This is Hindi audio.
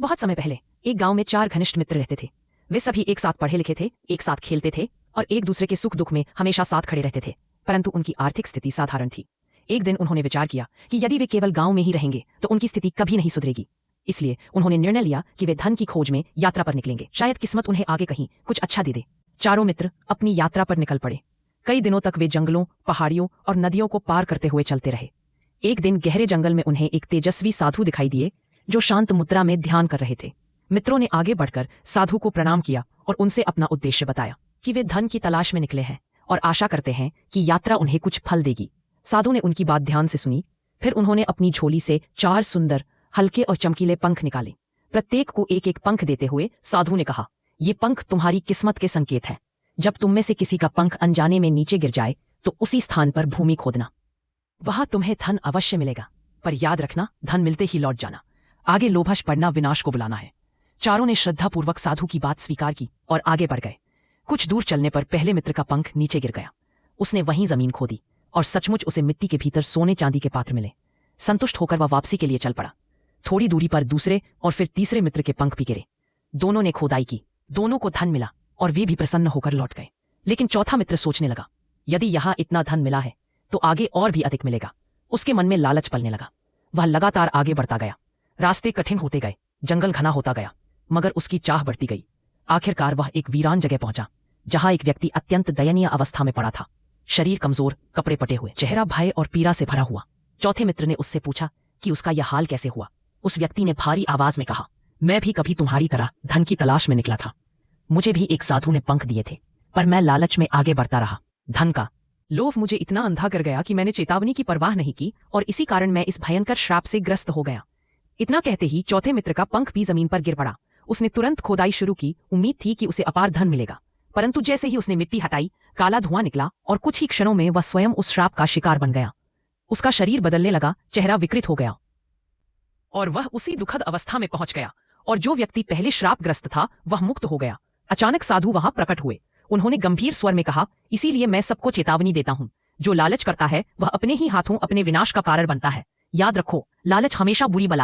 बहुत समय पहले एक गांव में 4 घनिष्ठ मित्र रहते थे। वे सभी एक साथ पढ़े लिखे थे, एक साथ खेलते थे और एक दूसरे के सुख दुख में हमेशा साथ खड़े रहते थे। परंतु उनकी आर्थिक स्थिति साधारण थी। एक दिन उन्होंने विचार किया कि यदि वे केवल गांव में ही रहेंगे तो उनकी स्थिति कभी नहीं सुधरेगी। इसलिए उन्होंने निर्णय लिया कि वे धन की खोज में यात्रा पर निकलेंगे। शायद किस्मत उन्हें आगे कहीं कुछ अच्छा दे दे। चारों मित्र अपनी यात्रा पर निकल पड़े। कई दिनों तक वे जंगलों, पहाड़ियों और नदियों को पार करते हुए चलते रहे। एक दिन गहरे जंगल में उन्हें एक तेजस्वी साधु दिखाई दिए जो शांत मुद्रा में ध्यान कर रहे थे। मित्रों ने आगे बढ़कर साधु को प्रणाम किया और उनसे अपना उद्देश्य बताया कि वे धन की तलाश में निकले हैं और आशा करते हैं कि यात्रा उन्हें कुछ फल देगी। साधु ने उनकी बात ध्यान से सुनी। फिर उन्होंने अपनी झोली से 4 सुंदर, हल्के और चमकीले पंख निकाले। प्रत्येक को एक एक पंख देते हुए साधु ने कहा, ये पंख तुम्हारी किस्मत के संकेत है। जब तुम में से किसी का पंख अनजाने में नीचे गिर जाए तो उसी स्थान पर भूमि खोदना, वहां तुम्हें धन अवश्य मिलेगा। पर याद रखना, धन मिलते ही लौट जाना। आगे लोभश पड़ना विनाश को बुलाना है। चारों ने श्रद्धापूर्वक साधु की बात स्वीकार की और आगे बढ़ गए। कुछ दूर चलने पर पहले मित्र का पंख नीचे गिर गया। उसने वहीं जमीन खोदी और सचमुच उसे मिट्टी के भीतर सोने चांदी के पात्र मिले। संतुष्ट होकर वह वापसी के लिए चल पड़ा। थोड़ी दूरी पर दूसरे और फिर तीसरे मित्र के पंख भी गिरे। दोनों ने खोदाई की, दोनों को धन मिला और वे भी प्रसन्न होकर लौट गए। लेकिन चौथा मित्र सोचने लगा, यदि यहां इतना धन मिला है तो आगे और भी अधिक मिलेगा। उसके मन में लालच पलने लगा। वह लगातार आगे बढ़ता गया। रास्ते कठिन होते गए, जंगल घना होता गया, मगर उसकी चाह बढ़ती गई। आखिरकार वह एक वीरान जगह पहुंचा जहां एक व्यक्ति अत्यंत दयनीय अवस्था में पड़ा था। शरीर कमजोर, कपड़े पटे हुए, चेहरा भय और पीड़ा से भरा हुआ। चौथे मित्र ने उससे पूछा कि उसका यह हाल कैसे हुआ। उस व्यक्ति ने भारी आवाज में कहा, मैं भी कभी तुम्हारी तरह धन की तलाश में निकला था। मुझे भी एक साधु ने पंख दिए थे, पर मैं लालच में आगे बढ़ता रहा। धन का लोभ मुझे इतना अंधा कर गया कि मैंने चेतावनी की परवाह नहीं की और इसी कारण मैं इस भयंकर श्राप से ग्रस्त हो गया। इतना कहते ही चौथे मित्र का पंख भी जमीन पर गिर पड़ा। उसने तुरंत खोदाई शुरू की। उम्मीद थी कि उसे अपार धन मिलेगा, परंतु जैसे ही उसने मिट्टी हटाई, काला धुआं निकला और कुछ ही क्षणों में वह स्वयं उस श्राप का शिकार बन गया। उसका शरीर बदलने लगा, चेहरा विकृत हो गया और वह उसी दुखद अवस्था में पहुंच गया। और जो व्यक्ति पहले श्रापग्रस्त था वह मुक्त हो गया। अचानक साधु वहां प्रकट हुए। उन्होंने गंभीर स्वर में कहा, इसीलिए मैं सबको चेतावनी देता हूं, जो लालच करता है वह अपने ही हाथों अपने विनाश का कारण बनता है। याद रखो, लालच हमेशा बुरी बला है।